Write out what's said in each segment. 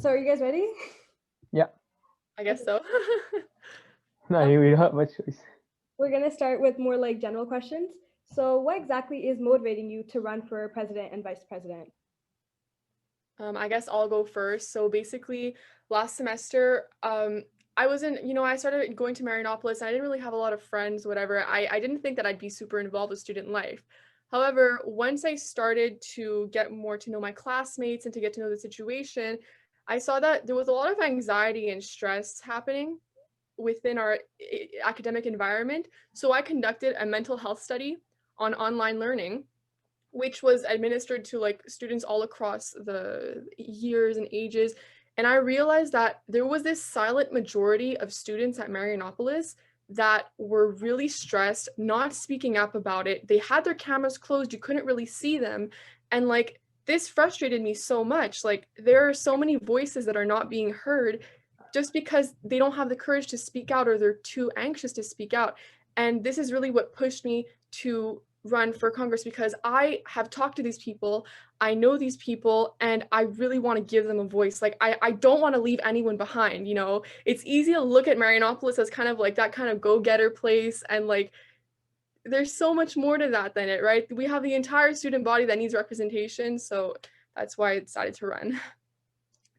So are you guys ready? Yeah. I guess so. No, we don't have much choice. We're going to start with more like general questions. So what exactly is motivating you to run for president and vice president? I guess I'll go first. So basically, last semester, I started going to Marianopolis and I didn't really have a lot of friends, whatever. I didn't think that I'd be super involved with student life. However, once I started to get more to know my classmates and to get to know the situation, I saw that there was a lot of anxiety and stress happening within our academic environment. So I conducted a mental health study on online learning, which was administered to like students all across the years and ages. And I realized that there was this silent majority of students at Marianopolis that were really stressed, not speaking up about it. They had their cameras closed, you couldn't really see them. And like this frustrated me so much. Like there are so many voices that are not being heard just because they don't have the courage to speak out or they're too anxious to speak out. And this is really what pushed me to run for Congress, because I have talked to these people, I know these people, and I really want to give them a voice. Like I don't want to leave anyone behind, you know. It's easy to look at Marianopolis as kind of like that kind of go-getter place, and like there's so much more to that than it, right? We have the entire student body that needs representation, so that's why I decided to run.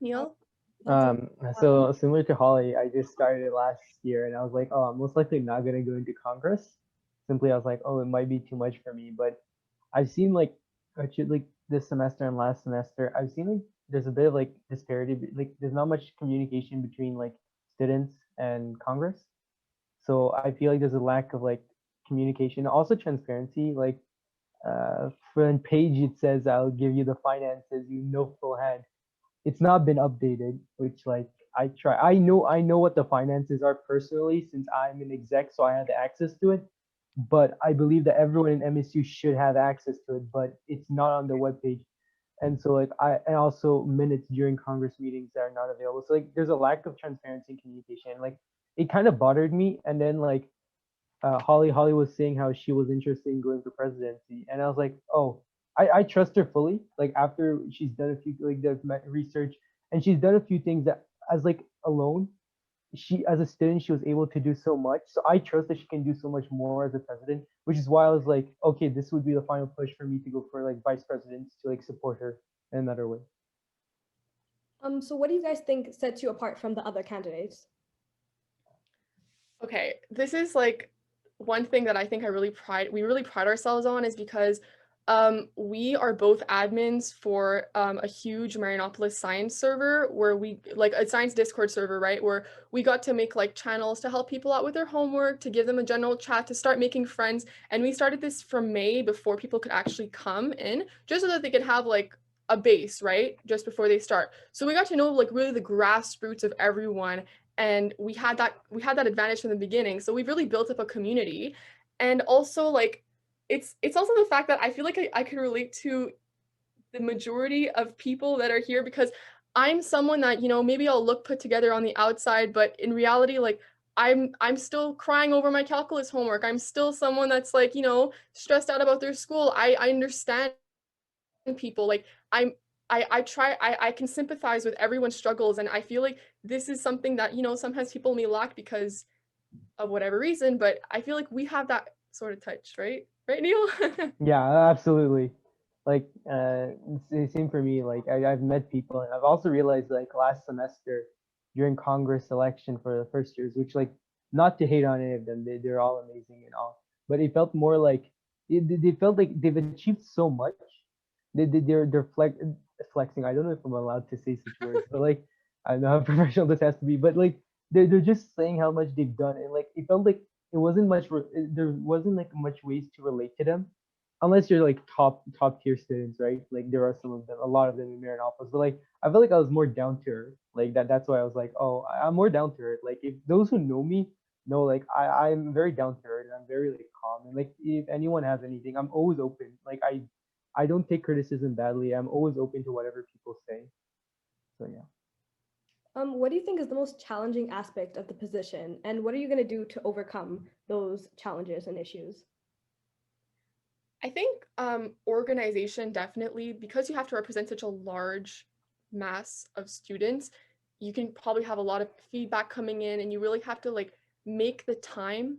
Neil? So similar to Holly, I just started last year and I was like, oh, I'm most likely not gonna go into Congress. Simply, I was like, oh, it might be too much for me. But I've seen like actually like this semester and last semester, I've seen like there's a bit of like disparity. Like there's not much communication between like students and Congress. So I feel like there's a lack of like communication, also transparency. Like front page it says I'll give you the finances, you know, full hand. It's not been updated, which like I know what the finances are personally since I'm an exec, so I have the access to it. But I believe that everyone in MSU should have access to it, but it's not on the webpage. And so like and also minutes during Congress meetings that are not available. So like there's a lack of transparency and communication. Like it kind of bothered me. And then like Holly was saying how she was interested in going for presidency, and I was like, oh, I trust her fully. Like after she's done a few like the research, and she's done a few things that as like alone, she as a student she was able to do so much. So I trust that she can do so much more as a president, which is why I was like, okay, this would be the final push for me to go for like vice president to like support her in another way. So what do you guys think sets you apart from the other candidates? Okay, this is like one thing that I think we really pride ourselves on, is because we are both admins for a huge Marianopolis science server, where we like a science Discord server, right? Where we got to make like channels to help people out with their homework, to give them a general chat, to start making friends. And we started this from May, before people could actually come in, just so that they could have like a base, right? Just before they start. So we got to know like really the grassroots of everyone, and we had that advantage from the beginning. So we've really built up a community. And also like it's also the fact that I feel like I can relate to the majority of people that are here, because I'm someone that, you know, maybe I'll look put together on the outside, but in reality, like I'm still crying over my calculus homework. I'm still someone that's like, you know, stressed out about their school. I understand people. Like I can sympathize with everyone's struggles, and I feel like this is something that, you know, sometimes people may lack because of whatever reason, but I feel like we have that sort of touch, right? Right, Neil? Yeah, absolutely. Like same for me. Like I've met people, and I've also realized like last semester during Congress election for the first years, which like not to hate on any of them, they're all amazing and all, but it felt more like they felt like they've achieved so much. They're flexing. I don't know if I'm allowed to say such words, but like I know how professional this has to be, but like they're just saying how much they've done, and like it felt like it wasn't much. There wasn't like much ways to relate to them unless you're like top tier students, right? Like there are some of them, a lot of them in Marianopolis. But like I felt like I was more down to earth. Like that's why I was like, oh, I'm more down to earth. Like if those who know me know, like I'm very down to earth and I'm very like calm. And like if anyone has anything, I'm always open. Like I don't take criticism badly. I'm always open to whatever people say. So yeah. What do you think is the most challenging aspect of the position, and what are you going to do to overcome those challenges and issues? I think organization, definitely, because you have to represent such a large mass of students, you can probably have a lot of feedback coming in, and you really have to like make the time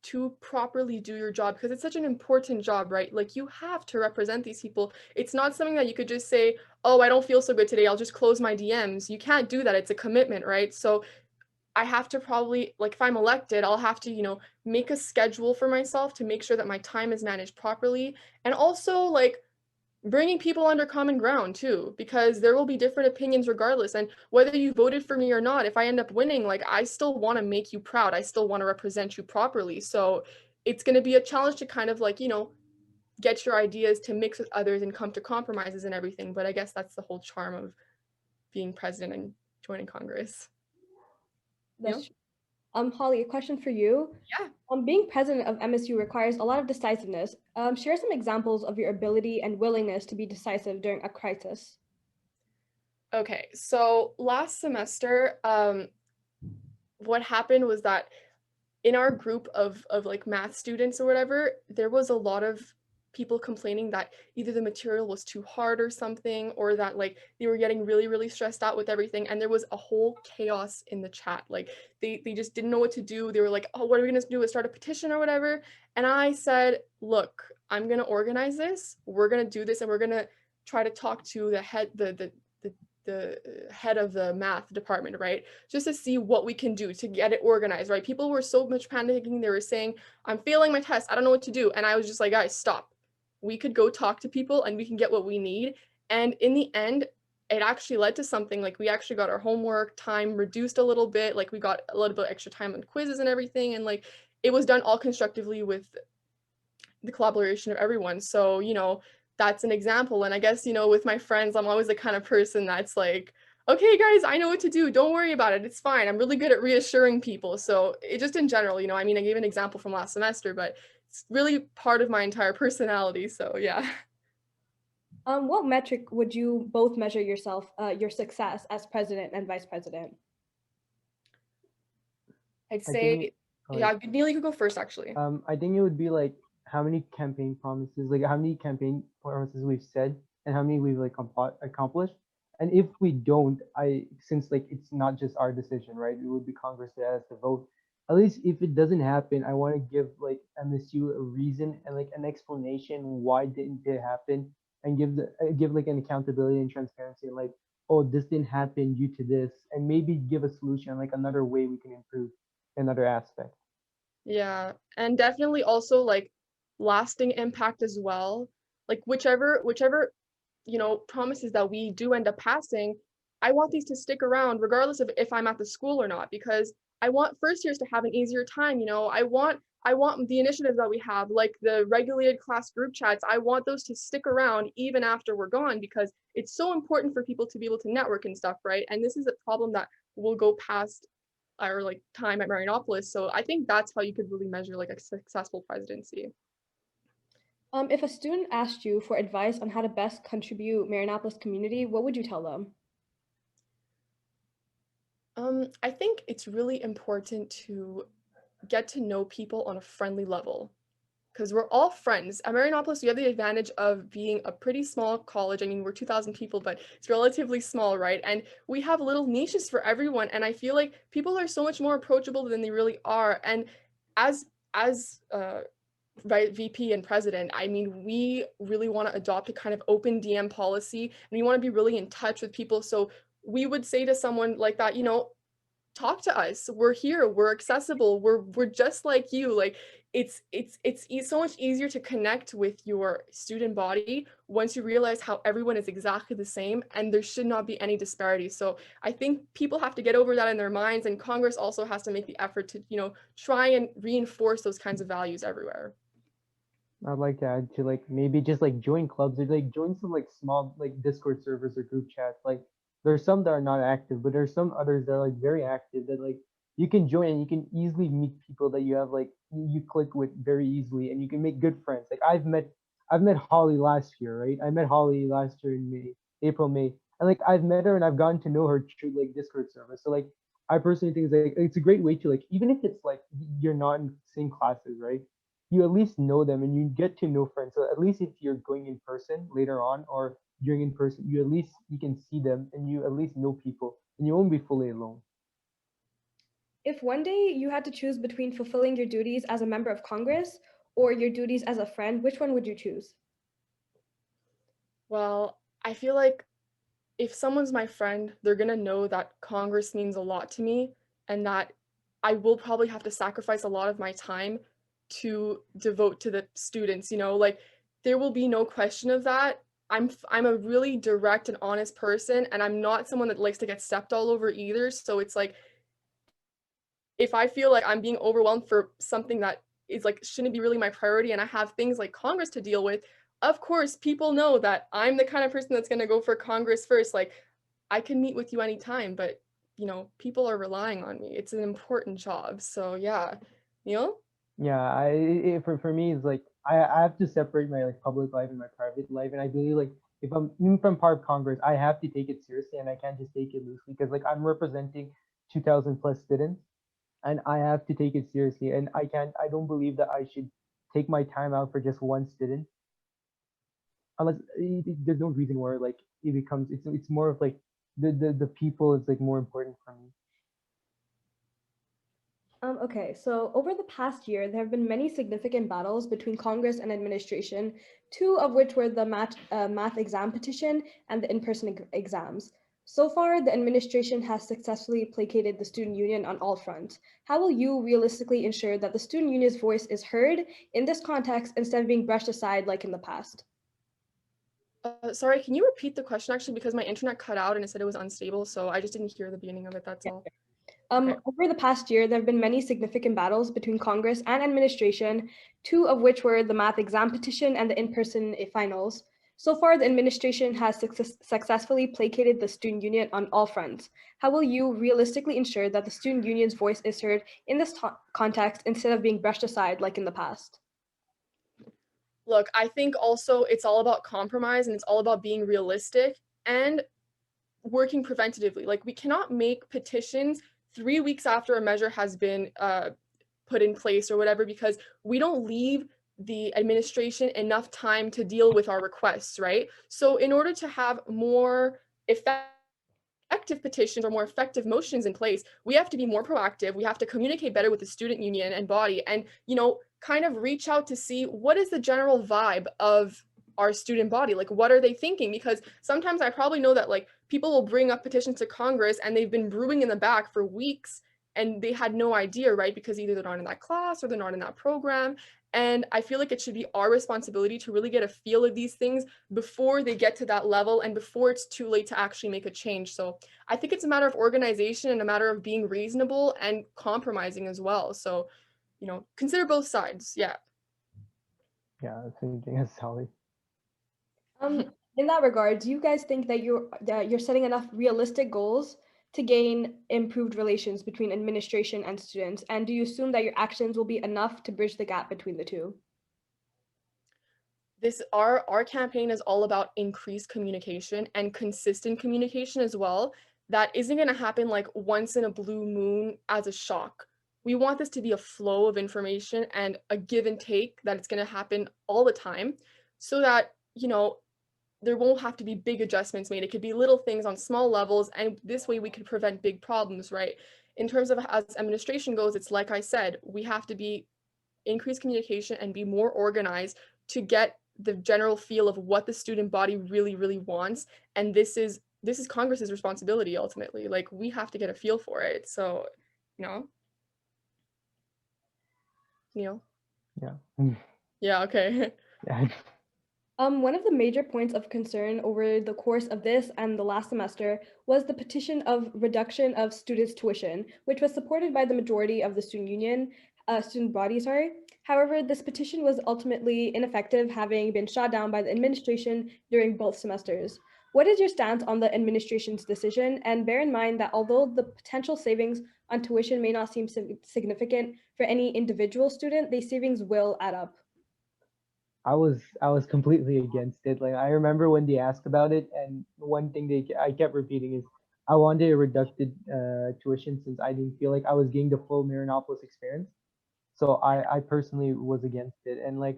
to properly do your job, because it's such an important job, right? Like you have to represent these people. It's not something that you could just say, oh, I don't feel so good today, I'll just close my DMs. You can't do that. It's a commitment, right? So I have to probably, like, if I'm elected, I'll have to, make a schedule for myself to make sure that my time is managed properly. And also, like, bringing people under common ground too, because there will be different opinions regardless. And whether you voted for me or not, if I end up winning, like, I still want to make you proud. I still want to represent you properly. So it's going to be a challenge to kind of like, get your ideas to mix with others and come to compromises and everything. But I guess that's the whole charm of being president and joining Congress. That's true. Holly, a question for you. Yeah. Being president of MSU requires a lot of decisiveness. Share some examples of your ability and willingness to be decisive during a crisis. Okay, so last semester, what happened was that in our group of like math students or whatever, there was a lot of people complaining that either the material was too hard or something, or that like they were getting really, really stressed out with everything. And there was a whole chaos in the chat. Like they just didn't know what to do. They were like, oh, what are we gonna do? Start a petition or whatever. And I said, look, I'm gonna organize this. We're gonna do this, and we're gonna try to talk to the head, the head of the math department, right? Just to see what we can do to get it organized, right? People were so much panicking. They were saying, I'm failing my test. I don't know what to do. And I was just like, guys, stop. We could go talk to people and we can get what we need. And in the end, it actually led to something. Like we actually got our homework time reduced a little bit. Like we got a little bit extra time on quizzes and everything. And like it was done all constructively with the collaboration of everyone. So, that's an example. And I guess, with my friends, I'm always the kind of person that's like, okay, guys, I know what to do. Don't worry about it. It's fine. I'm really good at reassuring people. So it just in general, I mean, I gave an example from last semester, but it's really part of my entire personality. So yeah. What metric would you both measure yourself, your success as president and vice president? I'd I say, think, yeah, Neil, you could go first, actually. I think it would be like how many campaign promises, like how many campaign promises we've said and how many we've like accomplished. And if we don't, since like it's not just our decision, right? It would be Congress that has to vote. At least if it doesn't happen, I want to give like MSU a reason and like an explanation why didn't it happen, and give like an accountability and transparency, and like, oh, this didn't happen due to this, and maybe give a solution, like another way we can improve another aspect. Yeah, and definitely also like lasting impact as well. Like whichever promises that we do end up passing, I want these to stick around regardless of if I'm at the school or not, because I want first years to have an easier time. I want the initiatives that we have, like the regulated class group chats. I want those to stick around even after we're gone, because it's so important for people to be able to network and stuff, right? And this is a problem that will go past our like time at Marinopolis. So I think that's how you could really measure like a successful presidency. If a student asked you for advice on how to best contribute Marinopolis community, what would you tell them? I think it's really important to get to know people on a friendly level, because we're all friends. At Marinopolis, we have the advantage of being a pretty small college. I mean, we're 2,000 people, but it's relatively small, right? And we have little niches for everyone. And I feel like people are so much more approachable than they really are. And as right, VP and president, I mean, we really want to adopt a kind of open DM policy, and we want to be really in touch with people. So we would say to someone like that, talk to us. We're here. We're accessible. We're just like you. Like so much easier to connect with your student body once you realize how everyone is exactly the same and there should not be any disparity. So I think people have to get over that in their minds, and Congress also has to make the effort to, try and reinforce those kinds of values everywhere. I'd like to add to like maybe just like join clubs or like join some like small like Discord servers or group chats. Like there's some that are not active, but there's some others that are like very active that like you can join and you can easily meet people that you have like you click with very easily, and you can make good friends. Like I've met Holly last year, right? I met Holly last year in April, May. And like I've met her and I've gotten to know her through like Discord servers. So like I personally think it's a great way to like, even if it's like you're not in the same classes, right? You at least know them and you get to know friends. So at least if you're going in person later on, or during in person, you at least you can see them and you at least know people and you won't be fully alone. If one day you had to choose between fulfilling your duties as a member of Congress or your duties as a friend, which one would you choose? Well, I feel like if someone's my friend, they're gonna know that Congress means a lot to me and that I will probably have to sacrifice a lot of my time to devote to the students, you know, like there will be no question of that. I'm a really direct and honest person, and I'm not someone that likes to get stepped all over either. So it's like if I feel like I'm being overwhelmed for something that is like shouldn't be really my priority and I have things like Congress to deal with, of course, people know that I'm the kind of person that's going to go for Congress first. Like I can meet with you anytime, but you know, people are relying on me. It's an important job. So yeah. Neil? Yeah, for me it's like I have to separate my like public life and my private life, and I believe like if I'm part of Congress, I have to take it seriously and I can't just take it loosely because like I'm representing 2,000 plus students and I have to take it seriously, and I don't believe that I should take my time out for just one student unless there's no reason where like it becomes it's more of like the people is like more important for me. Okay, so over the past year, there have been many significant battles between Congress and administration, two of which were the math exam petition and the in-person exams. So far, the administration has successfully placated the student union on all fronts. How will you realistically ensure that the student union's voice is heard in this context instead of being brushed aside like in the past? Sorry, can you repeat the question actually because my internet cut out and it said it was unstable, so I just didn't hear the beginning of it, that's all. Okay. Over the past year, there have been many significant battles between Congress and administration, two of which were the math exam petition and the in-person finals. So far, the administration has successfully placated the student union on all fronts. How will you realistically ensure that the student union's voice is heard in this context instead of being brushed aside like in the past? Look, I think also it's all about compromise and it's all about being realistic and working preventatively. Like we cannot make petitions 3 weeks after a measure has been put in place or whatever because we don't leave the administration enough time to deal with our requests, right? So in order to have more effective petitions or more effective motions in place, we have to be more proactive. We have to communicate better with the student union and body and, you know, kind of reach out to see what is the general vibe of our student body, like what are they thinking, because sometimes I probably know that like people will bring up petitions to Congress and they've been brewing in the back for weeks and they had no idea, right? Because either they're not in that class or they're not in that program. And I feel like it should be our responsibility to really get a feel of these things before they get to that level and before it's too late to actually make a change. So I think it's a matter of organization and a matter of being reasonable and compromising as well. So, you know, consider both sides. Yeah. Yeah, same thing as Sally. In that regard, do you guys think that you're setting enough realistic goals to gain improved relations between administration and students? And do you assume that your actions will be enough to bridge the gap between the two? This our campaign is all about increased communication and consistent communication as well. That isn't going to happen like once in a blue moon as a shock. We want this to be a flow of information and a give and take, that it's going to happen all the time so that, you know, there won't have to be big adjustments made. It could be little things on small levels, and this way we could prevent big problems, right? In terms of as administration goes, it's like I said, we have to be increase communication and be more organized to get the general feel of what the student body really, really wants. And this is Congress's responsibility ultimately. Like we have to get a feel for it. So, you know, Neil. Yeah. Yeah, okay. Yeah. One of the major points of concern over the course of this and the last semester was the petition of reduction of students' tuition, which was supported by the majority of the student body, sorry. However, this petition was ultimately ineffective, having been shot down by the administration during both semesters. What is your stance on the administration's decision? And bear in mind that although the potential savings on tuition may not seem significant for any individual student, these savings will add up. I was completely against it. Like I remember when they asked about it, and one thing I kept repeating is I wanted a reducted tuition since I didn't feel like I was getting the full Marinopolis experience. So I personally was against it, and like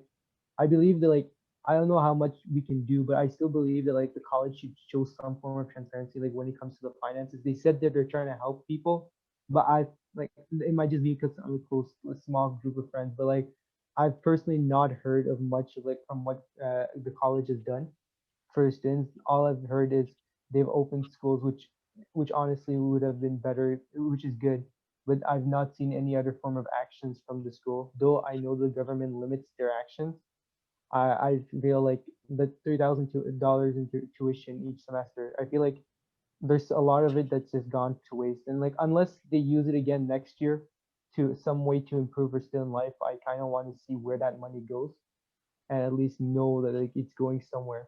I believe that like I don't know how much we can do, but I still believe that like the college should show some form of transparency, like when it comes to the finances. They said that they're trying to help people, but I like it might just be because I'm a close, a small group of friends, but like I've personally not heard of much like from what the college has done for students. All I've heard is they've opened schools, which honestly would have been better, which is good. But I've not seen any other form of actions from the school. Though I know the government limits their actions, I feel like the $3,000 in tuition each semester. I feel like there's a lot of it that's just gone to waste. And like unless they use it again next year to some way to improve or still in life, I kind of want to see where that money goes and at least know that like it's going somewhere.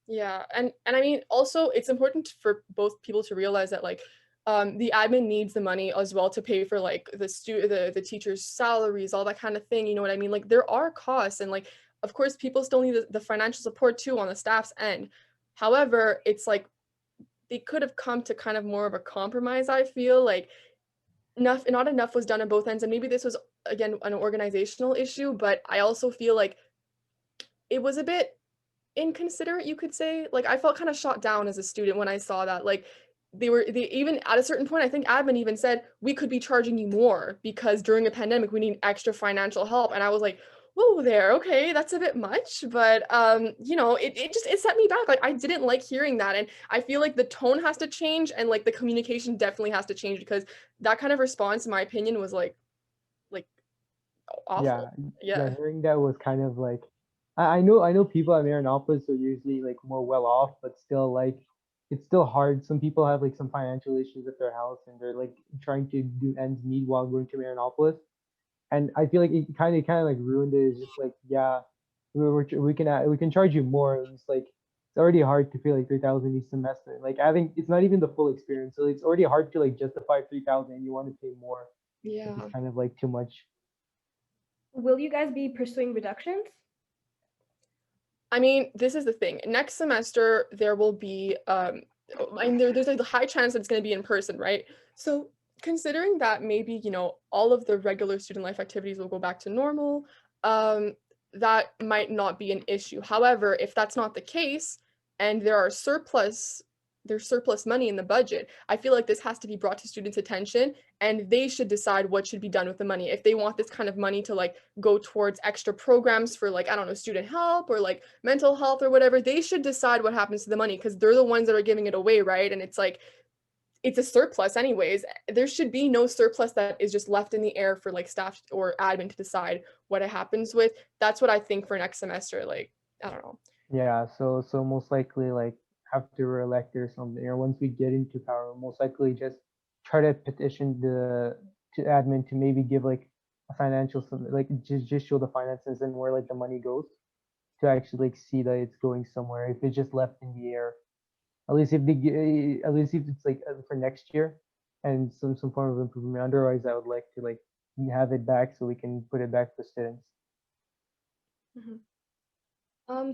Yeah, and I mean also it's important for both people to realize that like the admin needs the money as well to pay for like the teachers' salaries, all that kind of thing, you know what I mean? Like there are costs and like of course people still need the financial support too on the staff's end. However, it's like they could have come to kind of more of a compromise, I feel like not enough was done on both ends and maybe this was again an organizational issue, but I also feel like it was a bit inconsiderate, you could say. Like I felt kind of shot down as a student when I saw that. Like they even at a certain point, I think admin even said we could be charging you more because during a pandemic we need extra financial help. And I was like, whoa there, okay, that's a bit much. But you know, it just it set me back. Like I didn't like hearing that. And I feel like the tone has to change and like the communication definitely has to change because that kind of response, in my opinion, was like Yeah, awful. yeah, Yeah. hearing that was kind of like I know people at Marinopolis are usually like more well off, but still like it's still hard. Some people have like some financial issues at their house and they're like trying to do ends meet while going to Marinopolis. And I feel like it kind of like ruined it. It's just like yeah, we can charge you more. It's like it's already hard to feel like 3,000 each semester. Like I think it's not even the full experience, so it's already hard to like justify 3,000 and you want to pay more. It's Yeah. just kind of like too much. Will you guys be pursuing reductions? I mean, this is the thing. Next semester there will be and there's a high chance that it's going to be in person, right? So considering that maybe, you know, all of the regular student life activities will go back to normal, um, that might not be an issue. However, if that's not the case and there's surplus money in the budget, I feel like this has to be brought to students' attention and they should decide what should be done with the money. If they want this kind of money to like go towards extra programs for like, I don't know, student help or like mental health or whatever, they should decide what happens to the money because they're the ones that are giving it away, right? And it's like it's a surplus anyways. There should be no surplus that is just left in the air for like staff or admin to decide what it happens with. That's what I think for next semester. Like, I don't know. Yeah, so most likely like after we're elected or something, or once we get into power, most likely just try to petition the to admin to maybe give like a financial like just show the finances and where like the money goes to actually like see that it's going somewhere. If it's just left in the air, at least if at least if it's like for next year and some form of improvement. Otherwise, I would like to like have it back so we can put it back for students. Mhm.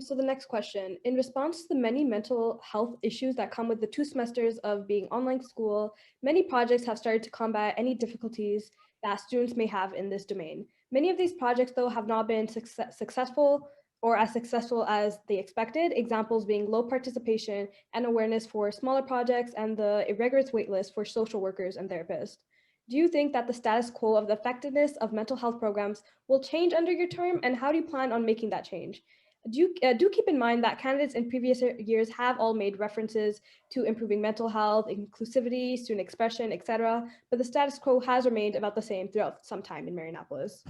So the next question, in response to the many mental health issues that come with the 2 semesters of being online school, many projects have started to combat any difficulties that students may have in this domain. Many of these projects, though, have not been successful or as successful as they expected, examples being low participation and awareness for smaller projects and the irregular waitlist for social workers and therapists. Do you think that the status quo of the effectiveness of mental health programs will change under your term, and how do you plan on making that change? Do keep in mind that candidates in previous years have all made references to improving mental health, inclusivity, student expression, etc., but the status quo has remained about the same throughout some time in Marinopolis.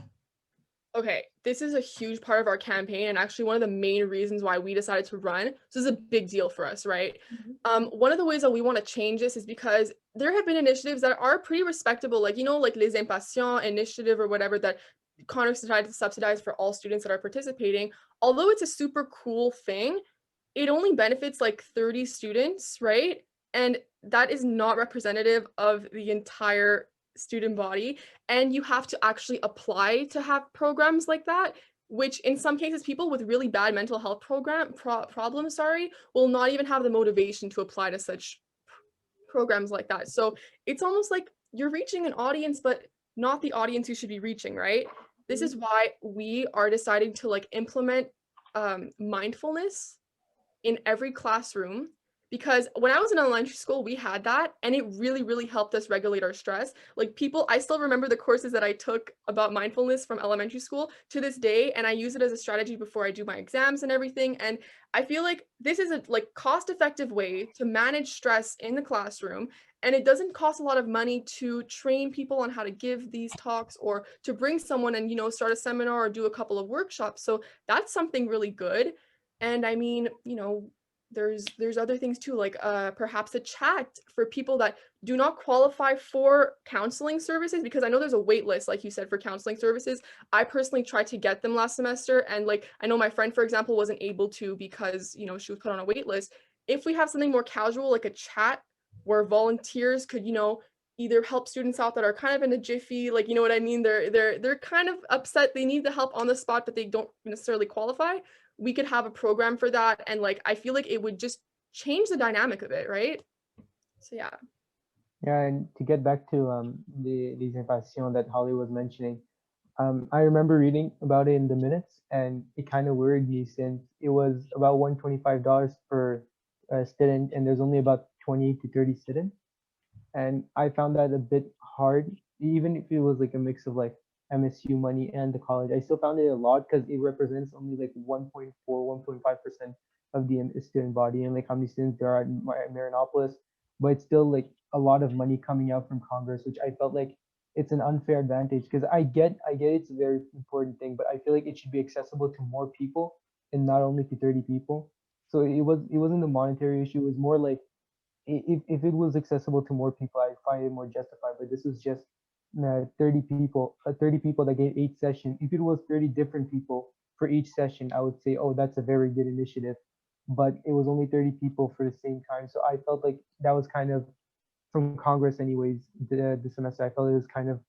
Okay, this is a huge part of our campaign and actually one of the main reasons why we decided to run. This is a big deal for us, right? Mhm. One of the ways that we want to change this is because there have been initiatives that are pretty respectable, like, you know, like Les Impatients initiative or whatever that Congress decided to subsidize for all students that are participating. Although it's a super cool thing, it only benefits like 30 students, right? And that is not representative of the entire student body. And you have to actually apply to have programs like that, which in some cases, people with really bad mental health problems, sorry, will not even have the motivation to apply to such programs like that. So it's almost like you're reaching an audience, but not the audience you should be reaching, right? This is why we are deciding to like implement mindfulness in every classroom, because when I was in elementary school, we had that and it really, really helped us regulate our stress. Like I still remember the courses that I took about mindfulness from elementary school to this day, and I use it as a strategy before I do my exams and everything. And I feel like this is a like cost-effective way to manage stress in the classroom, and it doesn't cost a lot of money to train people on how to give these talks or to bring someone and start a seminar or do a couple of workshops. So that's something really good. And I mean, there's other things too, like perhaps a chat for people that do not qualify for counseling services, because I know there's a wait list, like you said, for counseling services. I personally tried to get them last semester, and like I know my friend, for example, wasn't able to because she was put on a wait list. If we have something more casual, like a chat where volunteers could either help students out that are kind of in a jiffy, like what I mean, they're kind of upset, they need the help on the spot but they don't necessarily qualify, we could have a program for that. And like I feel like it would just change the dynamic of it, right? So yeah. Yeah, and to get back to the dissertation that Holly was mentioning, I remember reading about it in the minutes, and it kind of worried me since it was about $125 per student, and there's only about 20 to 30 students. And I found that a bit hard, even if it was like a mix of like MSU money and the college. I still found it a lot because it represents only like 1.4, 1.5% of the student body, and like how many students there are in Marinopolis. But it's still like a lot of money coming out from Congress, which I felt like it's an unfair advantage, because I get it's a very important thing, but I feel like it should be accessible to more people and not only to 30 people. So it wasn't the monetary issue. It was more like, if it was accessible to more people, I find it more justified. But this was just 30 people that gave 8 sessions. If it was 30 different people for each session, I would say, oh, that's a very good initiative. But it was only 30 people for the same time, so I felt like that was kind of, from Congress, anyways. The semester, I felt it was kind of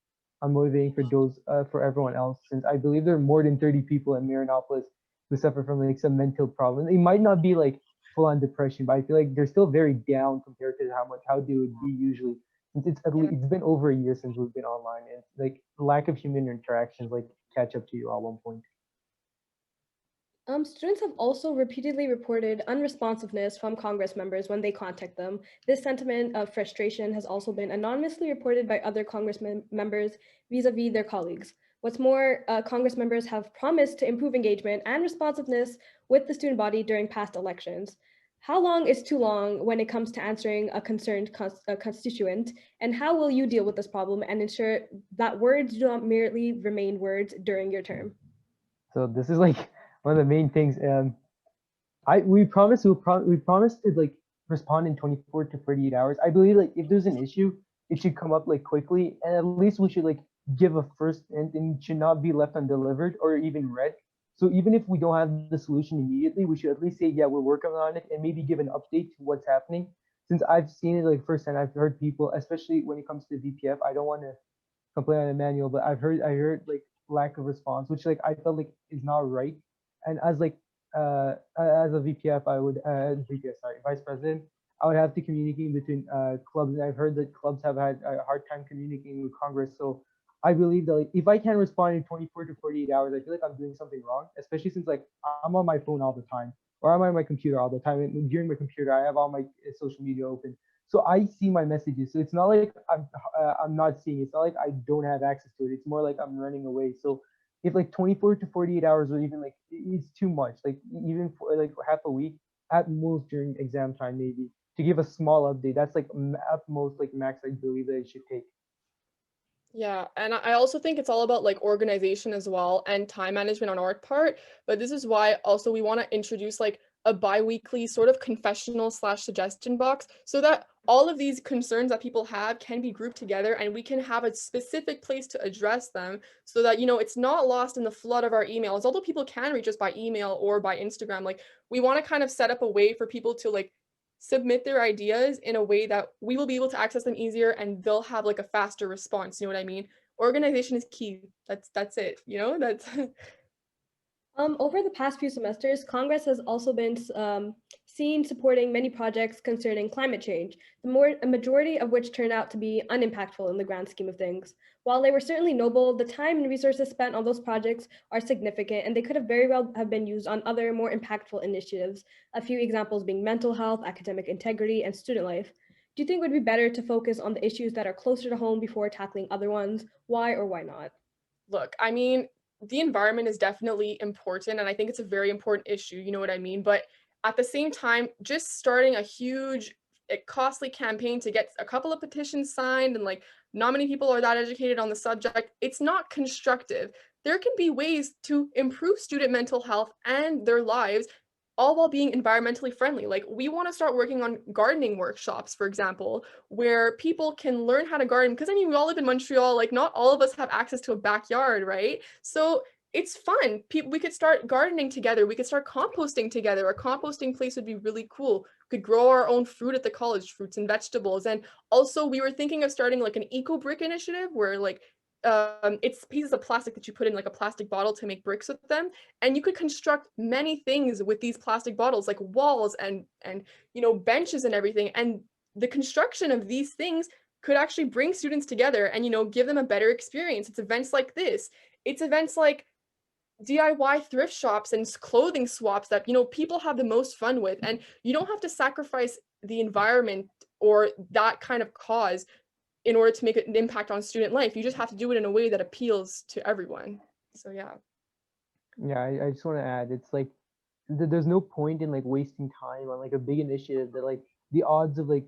unmotivating for those for everyone else, since I believe there are more than 30 people in Marinopolis who suffer from like some mental problem. It might not be like full on depression, but I feel like they're still very down compared to how they would be usually. Since it's been over a year since we've been online, and like lack of human interactions like catch up to you at one point. Students have also repeatedly reported unresponsiveness from Congress members when they contact them. This sentiment of frustration has also been anonymously reported by other Congress members vis-a-vis their colleagues. What's more, Congress members have promised to improve engagement and responsiveness with the student body during past elections. How long is too long when it comes to answering a concerned constituent? And how will you deal with this problem and ensure that words do not merely remain words during your term? So this is like one of the main things. I we promised to like respond in 24 to 48 hours. I believe like if there's an issue, it should come up like quickly, and at least we should like give a first, and it should not be left undelivered or even read. So even if we don't have the solution immediately, we should at least say, yeah, we're working on it, and maybe give an update to what's happening. Since I've seen it like firsthand, I've heard people, especially when it comes to VPF. I don't want to complain on Emmanuel, but I heard like lack of response, which like I felt like is not right. And as like as a VPF, VPF, sorry, vice president, I would have to communicate between clubs, and I've heard that clubs have had a hard time communicating with Congress. So I believe that like, if I can't respond in 24 to 48 hours, I feel like I'm doing something wrong, especially since like I'm on my phone all the time, or I'm on my computer all the time. And during my computer, I have all my social media open, so I see my messages. So it's not like I'm not seeing it. It's not like I don't have access to it. It's more like I'm running away. So if like 24 to 48 hours, or even like it's too much, like even for like half a week at most during exam time, maybe to give a small update, that's like at most like max I believe that it should take. Yeah, and I also think it's all about like organization as well and time management on our part. But this is why also we want to introduce like a bi-weekly sort of confessional slash suggestion box, so that all of these concerns that people have can be grouped together and we can have a specific place to address them, so that it's not lost in the flood of our emails. Although people can reach us by email or by Instagram, like we want to kind of set up a way for people to like submit their ideas in a way that we will be able to access them easier and they'll have like a faster response. You know what I mean? Organization is key. That's it. That's Over the past few semesters, Congress has also been seen supporting many projects concerning climate change, a majority of which turned out to be unimpactful in the grand scheme of things. While they were certainly noble, the time and resources spent on those projects are significant, and they could have very well have been used on other more impactful initiatives, a few examples being mental health, academic integrity, and student life. Do you think it would be better to focus on the issues that are closer to home before tackling other ones? Why or why not? Look, I mean, the environment is definitely important, and I think it's a very important issue, you know what I mean? But at the same time, just starting a huge, costly campaign to get a couple of petitions signed and like not many people are that educated on the subject, it's not constructive. There can be ways to improve student mental health and their lives, all while being environmentally friendly. Like, we want to start working on gardening workshops, for example, where people can learn how to garden, because I mean, we all live in Montreal, like not all of us have access to a backyard, right? So it's fun. We could start gardening together. We could start composting together. A composting place would be really cool. We could grow our own fruit at the college, fruits and vegetables. And also we were thinking of starting like an eco brick initiative where like it's pieces of plastic that you put in like a plastic bottle to make bricks with them, and you could construct many things with these plastic bottles, like walls and benches and everything. And the construction of these things could actually bring students together and give them a better experience. It's events like this. It's events like DIY thrift shops and clothing swaps that people have the most fun with, and you don't have to sacrifice the environment or that kind of cause in order to make an impact on student life. You just have to do it in a way that appeals to everyone. So yeah. Yeah, I just want to add, it's like there's no point in like wasting time on like a big initiative that like the odds of like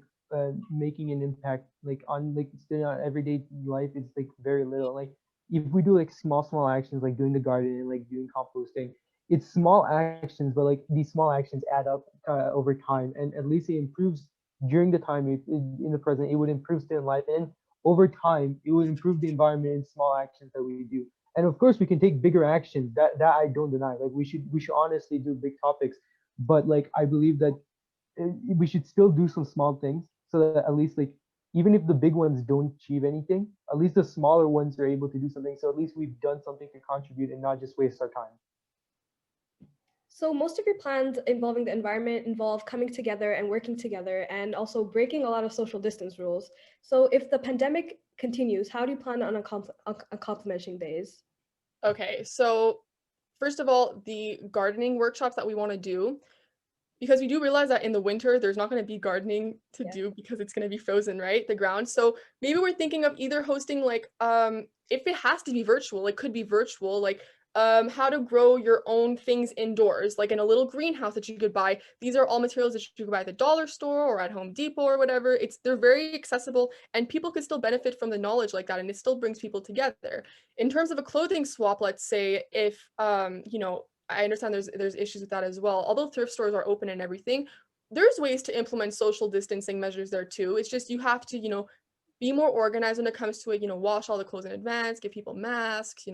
making an impact like on like still on everyday life is like very little. Like if we do like small actions like doing the garden and like doing composting, it's small actions, but like these small actions add up over time, and at least it improves during the time in the present. It would improve student life, and over time it would improve the environment in small actions that we do. And of course we can take bigger actions, that I don't deny. Like we should honestly do big topics, but like I believe that we should still do some small things so that at least like even if the big ones don't achieve anything, at least the smaller ones are able to do something, so at least we've done something to contribute and not just waste our time. So most of your plans involving the environment involve coming together and working together and also breaking a lot of social distance rules. So if the pandemic continues, how do you plan on accomplishing these? Okay, so first of all, the gardening workshops that we want to do, because we do realize that in the winter there's not going to be gardening to Yeah. do because it's going to be frozen, right? The ground. So maybe we're thinking of either hosting like if it has to be virtual, it could be virtual, like how to grow your own things indoors, like in a little greenhouse that you could buy. These are all materials that you could buy at the dollar store or at Home Depot or whatever. They're very accessible and people could still benefit from the knowledge like that, and it still brings people together. In terms of a clothing swap, let's say if I understand there's issues with that as well. Although thrift stores are open and everything, there's ways to implement social distancing measures there too. It's just you have to, be more organized when it comes to it, wash all the clothes in advance, give people masks,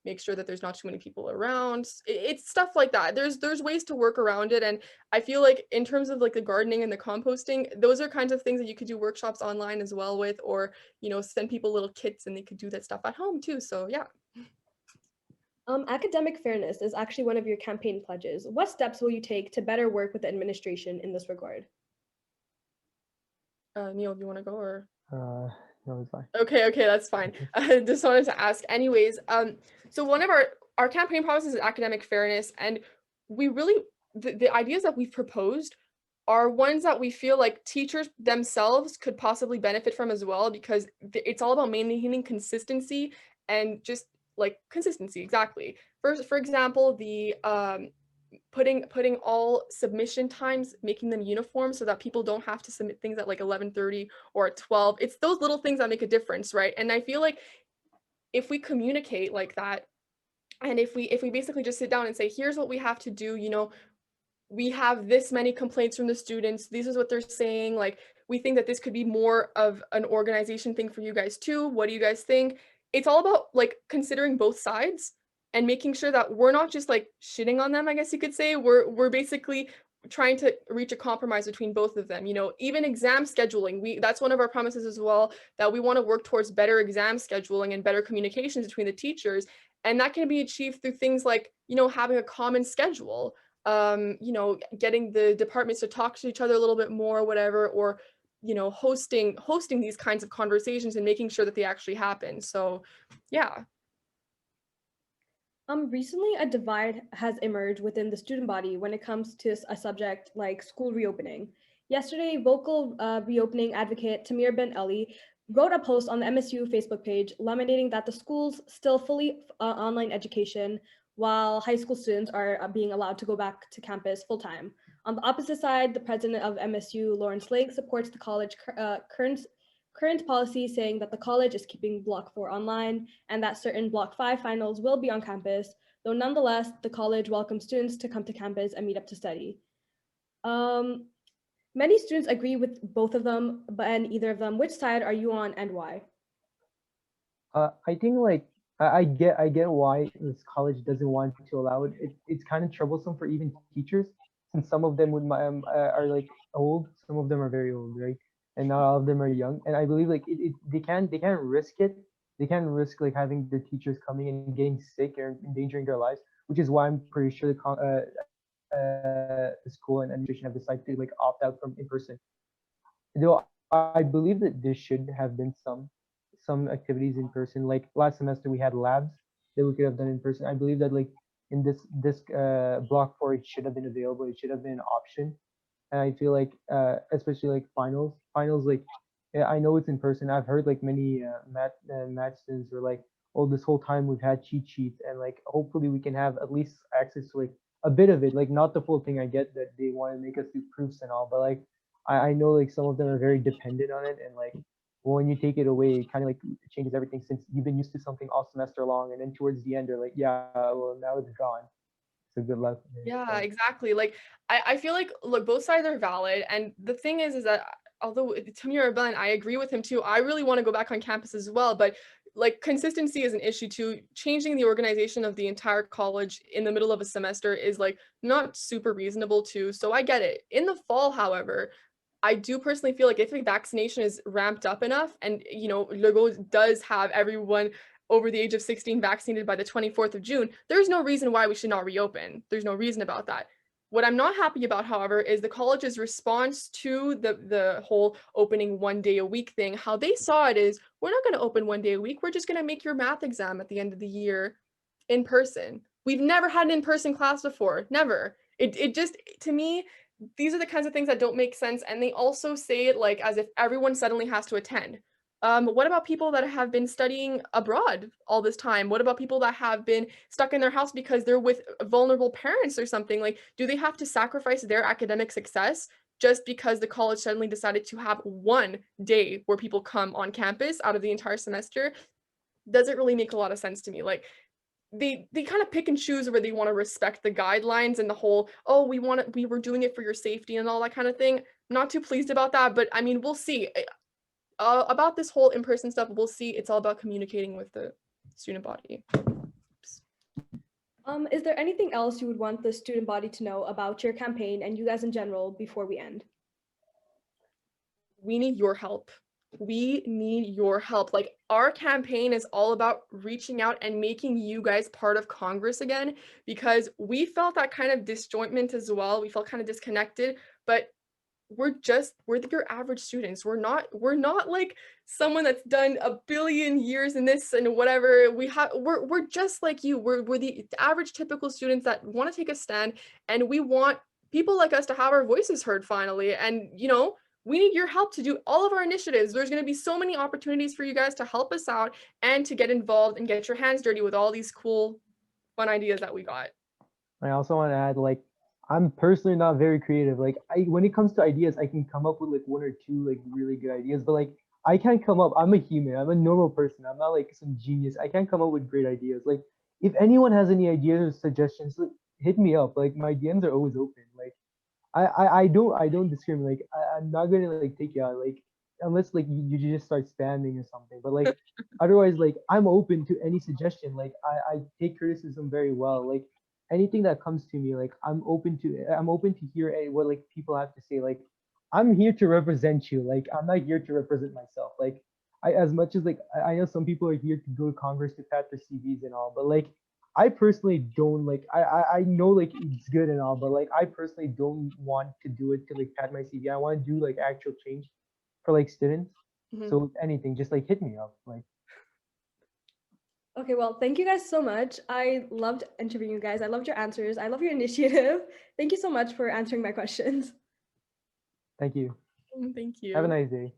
make sure that there's not too many people around. It's stuff like that. There's ways to work around it. And I feel like in terms of like the gardening and the composting, those are kinds of things that you could do workshops online as well with, or, send people little kits and they could do that stuff at home too. So yeah. Academic fairness is actually one of your campaign pledges. What steps will you take to better work with the administration in this regard? Neil, do you want to go or? No, it's fine. Okay, that's fine. I just wanted to ask. Anyways, so one of our campaign promises is academic fairness, and we really the ideas that we've proposed are ones that we feel like teachers themselves could possibly benefit from as well, because it's all about maintaining consistency and just like consistency, exactly. For example, the putting all submission times, making them uniform so that people don't have to submit things at like 11:30 or at 12. It's those little things that make a difference, right? And I feel like if we communicate like that, and if we basically just sit down and say, here's what we have to do, we have this many complaints from the students, this is what they're saying, like we think that this could be more of an organization thing for you guys too. What do you guys think? It's all about like considering both sides and making sure that we're not just like shitting on them, I guess you could say. We're basically trying to reach a compromise between both of them. Even exam scheduling, that's one of our promises as well, that we want to work towards better exam scheduling and better communications between the teachers. And that can be achieved through things like, having a common schedule. you know, getting the departments to talk to each other a little bit more, whatever, or you know, hosting these kinds of conversations and making sure that they actually happen. So yeah. Recently, a divide has emerged within the student body when it comes to a subject like school reopening. Yesterday, vocal reopening advocate Tamir Ben Ali wrote a post on the MSU Facebook page lamenting that the schools still fully online education while high school students are being allowed to go back to campus full time. On the opposite side, the president of MSU, Lawrence Lake, supports the college current policy saying that the college is keeping Block 4 online and that certain Block 5 finals will be on campus, though nonetheless, the college welcomes students to come to campus and meet up to study. Um, Many students agree with both of them, but and either of them. Which side are you on and why? I think like I get why this college doesn't want to allow it. It's kind of troublesome for even teachers, since some of them are like old, some of them are very old, right? And not all of them are young. And I believe like they can't risk it. They can't risk like having their teachers coming and getting sick or endangering their lives, which is why I'm pretty sure the school and administration have decided to like opt out from in person. Though I believe that there should have been some activities in person. Like last semester, we had labs that we could have done in person. I believe that like in this block four, it should have been available. It should have been an option. And I feel like especially like finals like yeah, I know it's in person. I've heard like many math students were like, oh, this whole time we've had cheat sheets, and like hopefully we can have at least access to like a bit of it, like not the full thing. I get that they want to make us do proofs and all, but like I know like some of them are very dependent on it, and like when you take it away, it kind of like changes everything since you've been used to something all semester long, and then towards the end, they're like, yeah, well now it's gone. So good luck with it. Yeah, So exactly. Like I feel like look, both sides are valid. And the thing is that although Tamir Ben, I agree with him too. I really want to go back on campus as well, but like consistency is an issue too. Changing the organization of the entire college in the middle of a semester is like not super reasonable too. So I get it. In the fall, however, I do personally feel like if the vaccination is ramped up enough and you know Legault does have everyone over the age of 16 vaccinated by the 24th of June, there's no reason why we should not reopen. There's no reason about that. What I'm not happy about, however, is the college's response to the whole opening 1 day a week thing. How they saw it is, we're not going to open 1 day a week. We're just going to make your math exam at the end of the year in person. We've never had an in-person class before. Never. It just, to me, these are the kinds of things that don't make sense. And they also say it like as if everyone suddenly has to attend. What about people that have been studying abroad all this time? What about people that have been stuck in their house because they're with vulnerable parents or something? Like, do they have to sacrifice their academic success just because the college suddenly decided to have 1 day where people come on campus out of the entire semester? Doesn't really make a lot of sense to me. Like, they kind of pick and choose where they want to respect the guidelines and the whole, oh, we were doing it for your safety and all that kind of thing. Not too pleased about that, but I mean, we'll see. About this whole in-person stuff, we'll see. It's all about communicating with the student body. Oops. Is there anything else you would want the student body to know about your campaign and you guys in general before we end? We need your help. We need your help. Like, our campaign is all about reaching out and making you guys part of Congress again, because we felt that kind of disjointment as well. We felt kind of disconnected, but we're your average students. We're not like someone that's done a billion years in this and whatever. We're just like you. We're the average typical students that want to take a stand, and we want people like us to have our voices heard finally. And you know, we need your help to do all of our initiatives. There's going to be so many opportunities for you guys to help us out and to get involved and get your hands dirty with all these cool fun ideas that we got. I also want to add, like, I'm personally not very creative. Like, when it comes to ideas, I can come up with like one or two like really good ideas, but like I can't come up. I'm a human. I'm a normal person. I'm not like some genius. I can't come up with great ideas. Like, if anyone has any ideas or suggestions, like, hit me up. Like, my DMs are always open. Like, I don't discriminate. Like, I'm not gonna like take you out. Like, unless like you just start spamming or something. But like, otherwise, like, I'm open to any suggestion. Like, I take criticism very well. Like, anything that comes to me, like, I'm open to hear what like people have to say. Like, I'm here to represent you. Like, I'm not here to represent myself. Like, I, as much as like I know some people are here to go to Congress to pat their CVs and all, but like I personally don't like. I know like it's good and all, but like I personally don't want to do it to like pad my CV. I want to do like actual change for like students. Mhm. So if anything, just like hit me up. Like Okay, well, thank you guys so much. I loved interviewing you guys. I loved your answers. I love your initiative. Thank you so much for answering my questions. thank you. Thank Have a you. nice day.